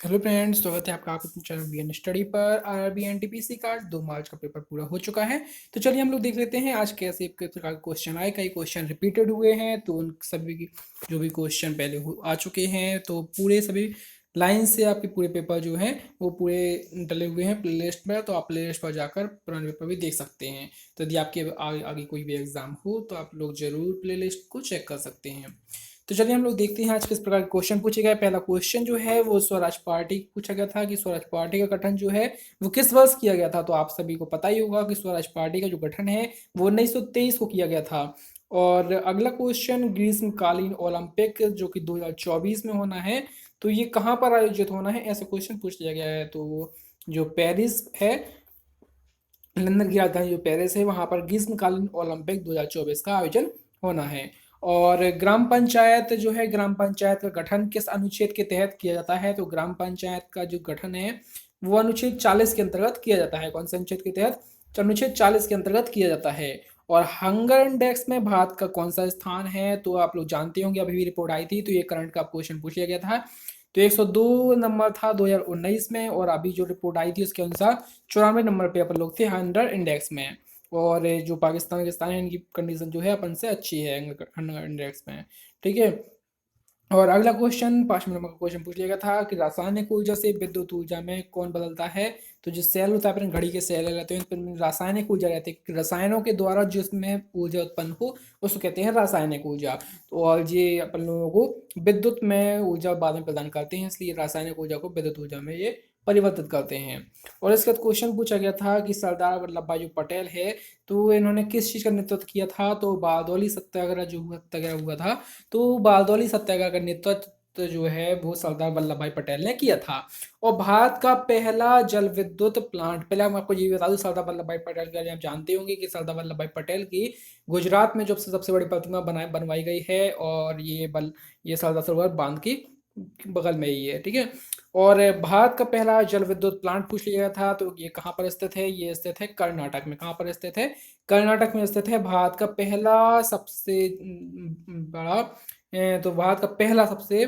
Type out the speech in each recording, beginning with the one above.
Hello friends, स्वागत है आपका आपके चैनल बीएन स्टडी पर। आरआरबी एनटीपीसी का 2 मार्च का पेपर पूरा हो चुका है। तो चलिए हम लोग देख लेते हैं आज कैसे किस प्रकार के क्वेश्चन आए। कई क्वेश्चन रिपीटेड हुए हैं, तो उन सभी की जो भी क्वेश्चन पहले आ चुके हैं तो पूरे सभी लाइन से आपके पूरे पेपर जो हैं वो पूरे डले हुए हैं प्लेलिस्ट में। तो आप प्लेलिस्ट पर जाकर पुराने पेपर भी देख सकते हैं। तो यदि आपके आगे कोई भी एग्जाम हो तो आप लोग जरूर प्लेलिस्ट को चेक कर सकते हैं। तो चलिए हम लोग देखते हैं आज किस प्रकार के क्वेश्चन पूछे गए। पहला क्वेश्चन जो है वो स्वराज पार्टी पूछा गया था कि स्वराज पार्टी का गठन जो है वो किस वर्ष किया गया था। तो आप सभी को पता ही होगा कि स्वराज पार्टी का जो गठन है वो 1923 को किया गया था। और अगला क्वेश्चन ग्रीष्मकालीन ओलंपिक जो कि 2024 में होना है, तो ये कहाँ पर आयोजित होना है, ऐसा क्वेश्चन पूछ लिया गया है। तो जो पेरिस है, लंदन की राजधानी जो पेरिस है, वहां पर ग्रीष्मकालीन ओलंपिक 2024 का आयोजन होना है। और ग्राम पंचायत जो है, ग्राम पंचायत का गठन किस अनुच्छेद के तहत किया जाता है। तो ग्राम पंचायत का जो गठन है वो अनुच्छेद 40 के अंतर्गत किया जाता है। कौन से अनुच्छेद के तहत? तो अनुच्छेद 40 के अंतर्गत किया जाता है। और हंगर इंडेक्स में भारत का कौन सा स्थान है। तो आप लोग जानते होंगे, अभी भी रिपोर्ट आई थी, तो ये करंट का क्वेश्चन पूछ लिया गया था। तो 102 नंबर था 2019 में, और अभी जो रिपोर्ट आई थी उसके अनुसार 94 नंबर पे अपन लोग थे हंड्रेड इंडेक्स में। और जो पाकिस्तान के स्थान है, इनकी कंडीशन जो है अपन से अच्छी है हंड्रेड इंडेक्स में। ठीक है। और अगला क्वेश्चन 5वें नंबर का क्वेश्चन पूछ लिया गया था कि रासायनिक ऊर्जा से विद्युत ऊर्जा में कौन बदलता है। तो जो सेल होता है, अपने घड़ी के सेल रहते हैं, इनमें रासायनिक ऊर्जा रहती है। रसायनों के द्वारा जिसमें ऊर्जा उत्पन्न हो उसको कहते हैं रासायनिक ऊर्जा। तो और ये अपन लोगों को विद्युत में ऊर्जा बाद में प्रदान करते हैं, इसलिए रासायनिक ऊर्जा को विद्युत ऊर्जा में ये परिवर्तित करते हैं। और इसके बाद क्वेश्चन पूछा गया था कि सरदार वल्लभ भाई जो पटेल है, तो इन्होंने किस चीज़ का नेतृत्व किया था। तो बारदौली सत्याग्रह जो सत्याग्रह हुआ था, तो बारदौली सत्याग्रह का नेतृत्व जो है वो सरदार वल्लभ भाई पटेल ने किया था। और भारत का पहला जल विद्युत प्लांट, पहले हम आपको ये बता दूं सरदार वल्लभ भाई पटेल के बारे में आप जानते होंगे कि सरदार वल्लभ भाई पटेल की गुजरात में जो सबसे बड़ी प्रतिमा बनवाई गई है, और ये सरदार सरोवर बांध की बगल में ही है। ठीक है। और भारत का पहला जल विद्युत प्लांट पूछ लिया गया था, तो ये कहाँ पर स्थित है। ये स्थित है कर्नाटक में। कहाँ पर स्थित है? कर्नाटक में स्थित है भारत का पहला सबसे बड़ा तो भारत का पहला सबसे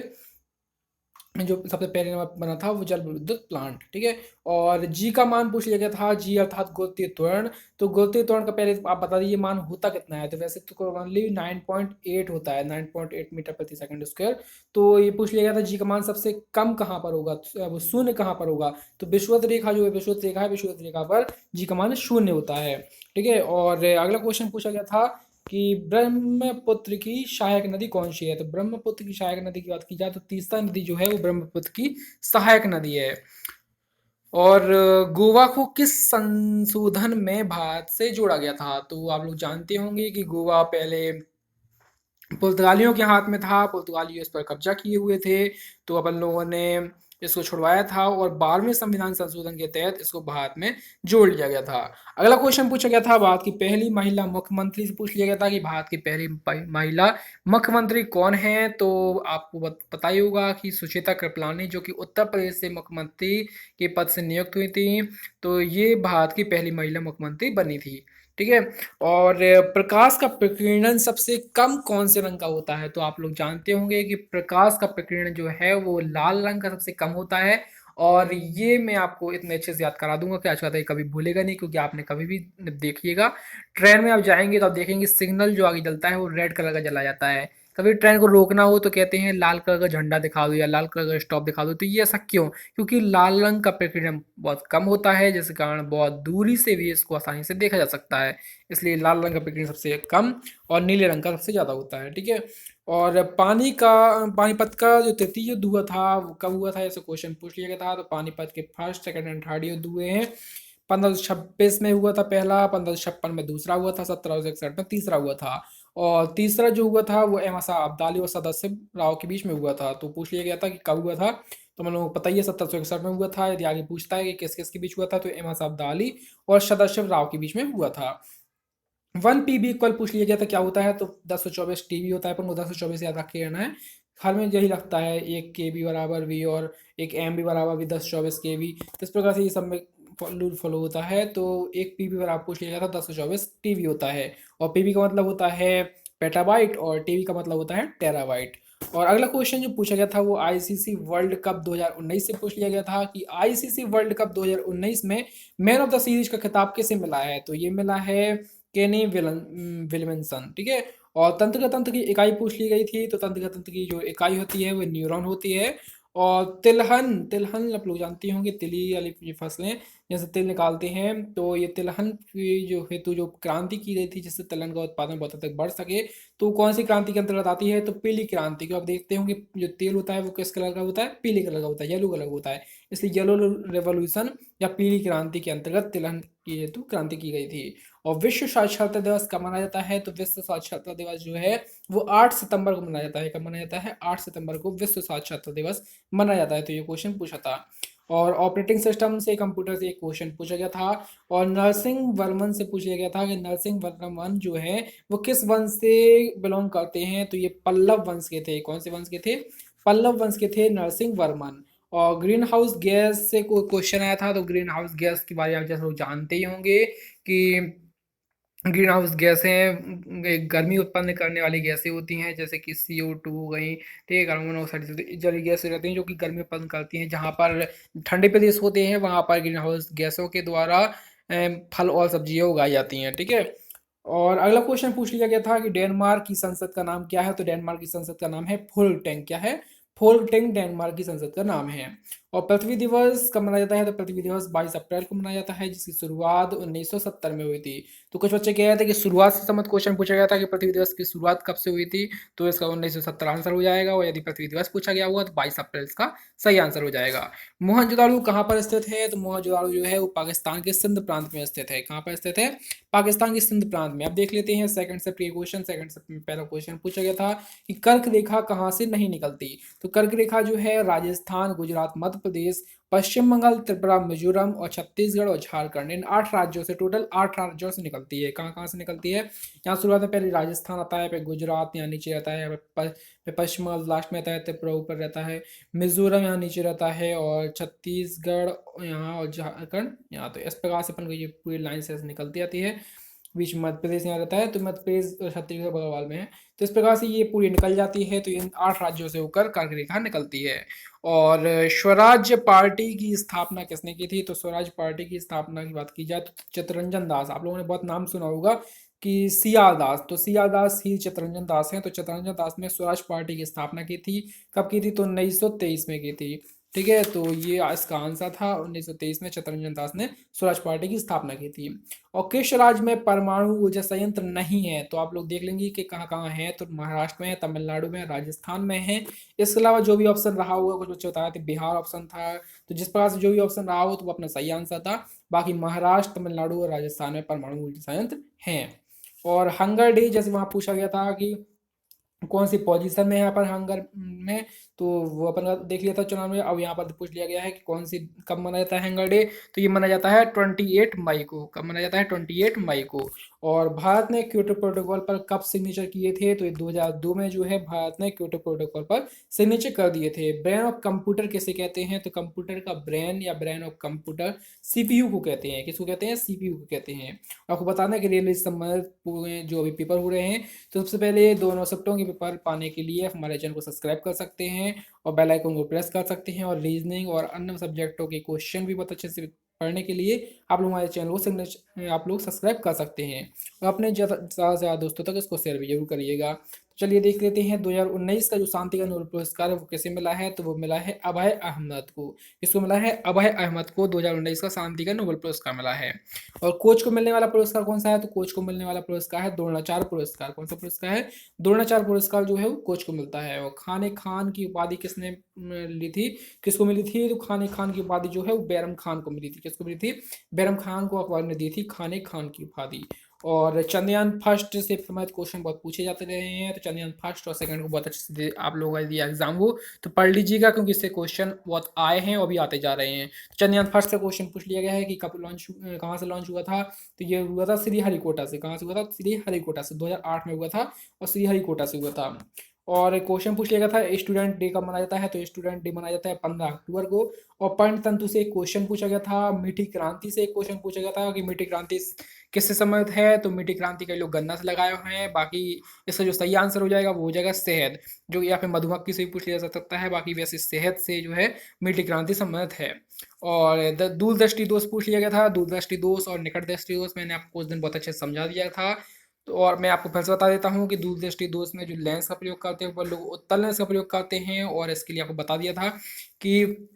जो सबसे पहले नंबर बना था वो जल विद्युत प्लांट। ठीक है। और जी का मान पूछ लिया गया था। जी अर्थात गुरुत्वीय त्वरण। तो गुरुत्वीय त्वरण का पहले आप बता दीजिए मान होता कितना है। तो वैसे तो ओनली 9.8 होता है, 9.8 मीटर प्रति सेकंड स्क्वायर। तो ये पूछ लिया गया था जी का मान सबसे कम कहाँ पर होगा, वो शून्य कहाँ पर होगा। तो विषुवत रेखा जो है, विषुवत रेखा है, विषुवत रेखा पर जी का मान शून्य होता है। ठीक है। और अगला क्वेश्चन पूछा गया था कि ब्रह्मपुत्र की सहायक नदी कौन सी है। तो ब्रह्मपुत्र की सहायक नदी की बात की जाए तो तीसरा नदी जो है वो ब्रह्मपुत्र की सहायक नदी है। और गोवा को किस संशोधन में भारत से जोड़ा गया था। तो आप लोग जानते होंगे कि गोवा पहले पुर्तगालियों के हाथ में था, पुर्तगाली इस पर कब्जा किए हुए थे। तो अपन लोगों ने इसको छुड़वाया था, और 12वें संविधान संशोधन के तहत इसको भारत में जोड़ लिया गया था। अगला क्वेश्चन पूछा गया था भारत की पहली महिला मुख्यमंत्री से पूछ लिया गया था कि भारत की पहली महिला मुख्यमंत्री कौन है। तो आपको पता ही होगा कि सुचेता कृपलानी, जो कि उत्तर प्रदेश से मुख्यमंत्री के पद से नियुक्त हुई थी। तो ये भारत की पहली महिला मुख्यमंत्री बनी थी। ठीक है। और प्रकाश का प्रकीर्णन सबसे कम कौन से रंग का होता है। तो आप लोग जानते होंगे कि प्रकाश का प्रकीर्णन जो है वो लाल रंग का सबसे कम होता है। और ये मैं आपको इतने अच्छे से याद करा दूंगा कि आज का ये कभी भूलेगा नहीं, क्योंकि आपने कभी भी देखिएगा ट्रेन में आप जाएंगे तो आप देखेंगे सिग्नल जो आगे जलता है वो रेड कलर का जला जाता है। कभी ट्रेन को रोकना हो तो कहते हैं लाल कलर का झंडा दिखा दो या लाल कलर का स्टॉप दिखा दो। तो ये ऐसा क्यों? क्योंकि लाल रंग का प्रकीर्णन बहुत कम होता है, जिस कारण बहुत दूरी से भी इसको आसानी से देखा जा सकता है। इसलिए लाल रंग का प्रकीर्णन सबसे कम और नीले रंग का सबसे ज़्यादा होता है। ठीक है। और पानीपत का जो तृतीय युद्ध हुआ था वो कब हुआ था, ऐसे क्वेश्चन पूछ लिया गया था। तो पानीपत के फर्स्ट सेकंड एंड थर्ड युद्ध हुए हैं। 1526 में हुआ था पहला, 1556 में दूसरा हुआ था, 1761 में तीसरा हुआ था। और तीसरा जो हुआ था वो अहमद शाह अब्दाली और सदाशिव राव के बीच में हुआ था। तो पूछ लिया गया था कि कब हुआ था। तो हम लोगों को पता ही है 1761 में हुआ था। यदि आगे पूछता है कि किस किस के बीच हुआ था, तो अहमद शाह अब्दाली और सदाशिव राव के बीच में हुआ था। 1 पीबी इक्वल पूछ लिया गया था क्या होता है। तो 1024 टीबी होता है, पर वो 1024 याद रख के रहना है। हर में यही लगता है, 1 KB बराबर वी और 1 MB बराबर भी 1024 KB। तो इस प्रकार से ये सब में रूल फॉलो होता है। तो 1 पीबी बराबर पूछ लिया गया था 1024 टीबी होता है। और पीबी का मतलब होता है पेटाबाइट, और टीबी का मतलब होता है टेराबाइट। और अगला क्वेश्चन जो पूछा गया था वो आईसीसी वर्ल्ड कप 2019 से पूछ लिया गया था कि आईसीसी वर्ल्ड कप 2019 में मैन ऑफ द सीरीज का खिताब किसे मिला है, तो ये मिला है केनी विलियमसन, ठीक है। और तंत्र तंत्र की इकाई पूछ ली गई थी, तो तंत्र तंत्र की जो इकाई होती है वो न्यूरॉन होती है। और तिलहन तिलहन आप लोग जानते होंगे, तिली वाली ये फसलें जैसे तिल निकालते हैं, तो ये तिलहन की जो हेतु जो क्रांति की गई थी जिससे तिलहन का उत्पादन बहुत हद तक बढ़ सके, तो कौन सी क्रांति के अंतर्गत आती है, तो पीली क्रांति। को आप देखते होंगे जो तेल होता है वो किस कलर का होता है, पीले कलर का होता है, येलो कलर का होता है, इसलिए येलो रेवोल्यूशन या पीली क्रांति के अंतर्गत तिलहन की हेतु क्रांति की गई थी। और विश्व साक्षरता दिवस कब मनाया जाता है, तो विश्व साक्षरता दिवस जो है वो 8 सितंबर को मनाया जाता है। कब मनाया जाता है, 8 सितंबर को विश्व साक्षरता दिवस मनाया जाता है। तो ये क्वेश्चन पूछा था। और ऑपरेटिंग सिस्टम से कंप्यूटर से एक क्वेश्चन पूछा गया था। और नरसिंह वर्मन से पूछा गया था कि नरसिंह वर्मन जो है वो किस वंश से बिलोंग करते हैं, तो ये पल्लव वंश के थे। कौन से वंश के थे, पल्लव वंश के थे नरसिंह वर्मन। और ग्रीन हाउस गैस से कोई क्वेश्चन आया था, तो ग्रीन हाउस गैस के बारे में आप जैसे लोग जानते ही होंगे कि ग्रीन हाउस गैसें गर्मी उत्पन्न करने वाली गैसें होती हैं, जैसे कि CO2 हो गई, ठीक है, कार्बन मोनोऑक्साइड जली गैसें रहती हैं जो कि गर्मी उत्पन्न करती हैं। जहाँ पर ठंडे प्रदेश होते हैं वहाँ पर ग्रीन हाउस गैसों के द्वारा फल और सब्जियाँ उगाई जाती हैं, ठीक है। और अगला क्वेश्चन पूछ लिया गया था कि डेनमार्क की संसद का नाम क्या है, तो डेनमार्क की संसद का नाम है फोल्कटैंग। क्या है, फोल्कटैंग डेनमार्क की संसद का नाम है। और पृथ्वी दिवस कब मनाया जाता है, तो पृथ्वी दिवस 22 अप्रैल को मनाया जाता है, जिसकी शुरुआत 1970 में हुई थी। तो कुछ बच्चे कह रहे थे कि शुरुआत से संबंधित क्वेश्चन पूछा गया था कि पृथ्वी दिवस की शुरुआत कब से हुई थी, तो इसका 1970 आंसर हो जाएगा। और यदि पृथ्वी दिवस पूछा गया हुआ तो 22 अप्रैल इसका सही आंसर हो जाएगा। मोहनजोदाड़ो कहाँ पर स्थित है, तो मोहनजोदाड़ो जो है वो पाकिस्तान के सिंध प्रांत में स्थित है। कहाँ पर स्थित है, पाकिस्तान के सिंध प्रांत में। अब देख लेते हैं सेकंड से प्री क्वेश्चन। सेकंड से पहला क्वेश्चन पूछा गया था कि कर्क रेखा कहाँ से नहीं निकलती, तो कर्क रेखा जो है राजस्थान, गुजरात, मध्य प्रदेश, पश्चिम बंगाल, त्रिपुरा, मिजोरम और छत्तीसगढ़ और झारखंड, इन 8 राज्यों से, टोटल 8 राज्यों से निकलती है। कहाँ कहाँ से निकलती है, यहाँ शुरुआत में पहले राजस्थान आता है, फिर गुजरात यहाँ नीचे रहता है, फिर पश्चिम बंगाल लास्ट में आता है, त्रिपुरा ऊपर रहता है, मिजोरम यहाँ नीचे रहता है, और छत्तीसगढ़ यहाँ और झारखंड यहाँ। तो इस प्रकार से अपन को ये पूरी लाइन से निकलती आती है। बीच में मध्य प्रदेश यहाँ रहता है, तो मध्य प्रदेश और छत्तीसगढ़ बगल में है। तो इस प्रकार से ये पूरी निकल जाती है, तो इन 8 राज्यों से होकर कर्क रेखा निकलती है। और स्वराज्य पार्टी की स्थापना किसने की थी, तो स्वराज्य पार्टी की स्थापना की बात की जाए तो चित्तरंजन दास, आप लोगों ने बहुत नाम सुना होगा कि सीआर दास, तो सीआर दास ही चित्तरंजन दास हैं। तो चित्तरंजन दास ने स्वराज पार्टी की स्थापना की थी। कब की थी, तो 1923 में की थी, ठीक है। तो ये इसका आंसर था, 1923 में चित्तरंजन दास ने स्वराज पार्टी की स्थापना की थी। और किस राज्य में परमाणु ऊर्जा संयंत्र नहीं है, तो आप लोग देख लेंगे कि कहाँ कहाँ है, तो महाराष्ट्र में है, तमिलनाडु में, राजस्थान में है। इसके अलावा जो भी ऑप्शन रहा होगा, कुछ बच्चे बताए थे बिहार ऑप्शन था, तो जिस प्रकार से जो भी ऑप्शन रहा हो तो वो अपना सही आंसर था। बाकी महाराष्ट्र, तमिलनाडु और राजस्थान में परमाणु ऊर्जा संयंत्र हैं। और हंगर डे जैसे वहाँ पूछा गया था कि कौन सी पोजीशन में है यहाँ पर हंगर में, तो वो अपन देख लिया था चुनाव में। अब यहाँ पर पूछ लिया गया है कि कौन सी कब मनाया जाता है हंगर डे, तो ये मनाया जाता है 28 मई को। कब मनाया जाता है, 28 मई को। और भारत ने क्योटो प्रोटोकॉल पर कब सिग्नेचर किए थे, तो ये 2002 में जो है भारत ने क्योटो प्रोटोकॉल पर सिग्नेचर कर दिए थे। ब्रेन ऑफ कंप्यूटर किसे कहते हैं, तो कंप्यूटर का ब्रेन या ब्रेन ऑफ कंप्यूटर CPU को कहते हैं। किसको कहते हैं, CPU को कहते हैं। आपको बताना कि रेलवे से संबंधित जो अभी पेपर हो रहे हैं, तो सबसे पहले दोनों सप्ताहों के पेपर पाने के लिए हमारे चैनल को सब्सक्राइब कर सकते हैं और बेल आइकन को प्रेस कर सकते हैं। और रीजनिंग और अन्य सब्जेक्टों के क्वेश्चन भी बहुत अच्छे से पढ़ने के लिए आप लोग हमारे चैनल को आप लोग सब्सक्राइब कर सकते हैं। और अपने ज़्यादा से ज़्यादा दोस्तों तक इसको शेयर भी जरूर करिएगा। तो चलिए देख लेते हैं 2019 का जो शांति का नोबेल पुरस्कार है वो किसे मिला है, तो वो मिला है अभय अहमद को। किसको मिला है, अभय अहमद को 2019 का शांति का नोबेल पुरस्कार मिला है। और कोच को मिलने वाला पुरस्कार कौन सा है, तो कोच को मिलने वाला पुरस्कार है द्रोणाचार्य पुरस्कार। कौन सा पुरस्कार है, द्रोणाचार्य पुरस्कार जो है वो कोच को मिलता है। और खान खान की उपाधि किसने ली थी, किसको मिली थी, तो खान खान की उपाधि जो है वो बैरम खान को मिली थी। किसको मिली थी, बैरम खान को अखबार ने दी थी खान खान की उपाधि। और चंद्रयान फर्स्ट से संबंधित क्वेश्चन बहुत पूछे जाते रहे हैं, तो चंद्रयान फर्स्ट और सेकंड को बहुत अच्छे से आप लोगों का दिया एग्जाम हो तो पढ़ लीजिएगा, क्योंकि इससे क्वेश्चन बहुत आए हैं और भी आते जा रहे हैं। चंद्रयान फर्स्ट से क्वेश्चन पूछ लिया गया है कि कब लॉन्च, कहाँ से लॉन्च हुआ था, तो ये हुआ था श्रीहरिकोटा से। कहाँ से हुआ था, श्रीहरिकोटा से 2008 में हुआ था और श्रीहरिकोटा से हुआ था। और क्वेश्चन पूछ लिया गया था स्टूडेंट डे कब मनाया जाता है, तो स्टूडेंट डे मनाया जाता है 15 अक्टूबर को। और पंचतंतु से एक क्वेश्चन पूछा गया था, मीठी क्रांति से एक क्वेश्चन पूछा गया था कि मीठी क्रांति किससे संबंधित है, तो मीठी क्रांति कई लोग गन्ना से लगाए हुए हैं, बाकी इसका जो सही आंसर हो जाएगा वो हो जाएगा शहद, जो या फिर मधुमक्खी से भी पूछ लिया जा सकता है, बाकी वैसे शहद से जो है मीठी क्रांति संबंधित है। और दूरदृष्टि दोष पूछ लिया गया था, दूरदृष्टि दोष और निकट दृष्टि दोष मैंने आपको उस दिन बहुत अच्छे से समझा दिया था। तो और मैं आपको फिर से बता देता हूँ कि दूरदृष्टि दोष में जो लेंस का प्रयोग करते हैं वो लोग उत्तल लेंस का प्रयोग करते हैं, और इसके लिए आपको बता दिया था कि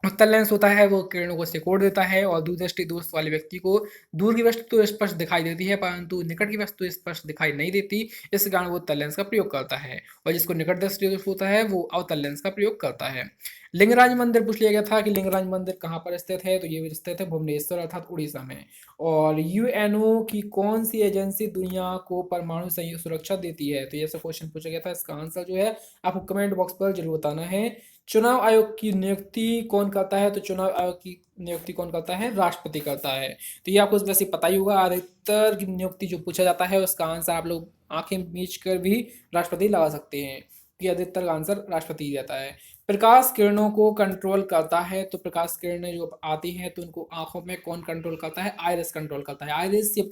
उत्तल लेंस होता है वो किरणों को सिकोड़ देता है, और दूरदृष्टि दोष वाले व्यक्ति को दूर की वस्तु तो स्पष्ट दिखाई देती है परंतु निकट की वस्तु स्पष्ट दिखाई नहीं देती, इस कारण वो उत्तल लेंस का प्रयोग करता है। और जिसको निकट दृष्टि दोष होता है वो अवतल लेंस का प्रयोग करता है। लिंगराज मंदिर पूछ लिया गया था कि लिंगराज मंदिर कहाँ पर स्थित है, तो ये स्थित है भुवनेश्वर अर्थात उड़ीसा में। और यूएनओ की कौन सी एजेंसी दुनिया को परमाणु संयुक्त सुरक्षा देती है, तो ये ऐसा क्वेश्चन पूछा गया था। इसका आंसर जो है आपको कमेंट बॉक्स पर जरूर बताना है। चुनाव आयोग की नियुक्ति कौन करता है, तो चुनाव आयोग की नियुक्ति कौन करता है, राष्ट्रपति करता है। तो ये आपको वैसे पता ही होगा, अधिकतर की नियुक्ति जो पूछा जाता है उसका आंसर आप लोग आंखें मीच कर भी राष्ट्रपति लगा सकते हैं, कि अधिकतर का आंसर राष्ट्रपति ही रहता है। प्रकाश किरणों को कंट्रोल करता है, तो प्रकाश किरणें जो आती हैं तो उनको आंखों में कौन कंट्रोल करता है, आयरिस कंट्रोल करता है। आयरिस ये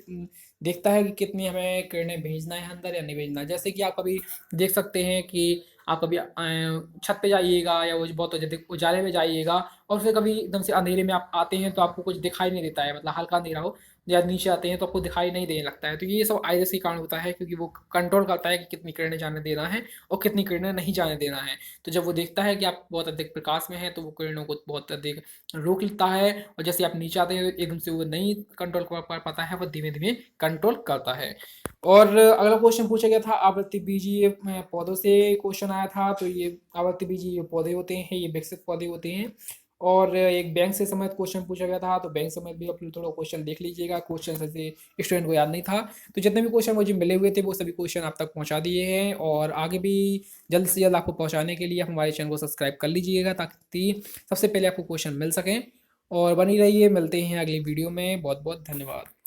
देखता है कि कितनी हमें किरणें भेजना है अंदर या नहीं भेजना है। जैसे कि आप कभी देख सकते हैं कि आप कभी छत पे जाइएगा या वो बहुत अधिक उजाले में जाइएगा, और फिर कभी एकदम से अंधेरे में आप आते हैं तो आपको कुछ दिखाई नहीं देता है, मतलब हल्का अंधेरा हो या नीचे आते हैं तो आपको दिखाई नहीं देने लगता है। तो ये सब आइरिस के कारण होता है, क्योंकि वो कंट्रोल करता है कि कितनी किरणें जाने देना है और कितनी किरणें नहीं जाने देना है। तो जब वो देखता है कि आप बहुत अधिक प्रकाश में हैं तो वो किरणों को बहुत अधिक रोक लेता है, और जैसे आप नीचे आते हैं तो एकदम से वो नहीं कंट्रोल कर पाता है, वो धीमे धीमे कंट्रोल करता है। और अगला क्वेश्चन पूछा गया था आवृत्ति बीजीय पौधों से क्वेश्चन आया था, तो ये आवृत्ति बीजीय पौधे होते हैं, ये विकसित पौधे होते हैं। और एक बैंक से संबंधित क्वेश्चन पूछा गया था, तो बैंक समय भी आप थोड़ा क्वेश्चन देख लीजिएगा, क्वेश्चन से स्टूडेंट को याद नहीं था। तो जितने भी क्वेश्चन मुझे मिले हुए थे वो सभी क्वेश्चन आप तक पहुंचा दिए हैं, और आगे भी जल्द से जल्द आपको पहुंचाने के लिए आप हमारे चैनल को सब्सक्राइब कर लीजिएगा, ताकि सबसे पहले आपको क्वेश्चन मिल सकें। और बनी रहिए, मिलते हैं अगली वीडियो में। बहुत बहुत धन्यवाद।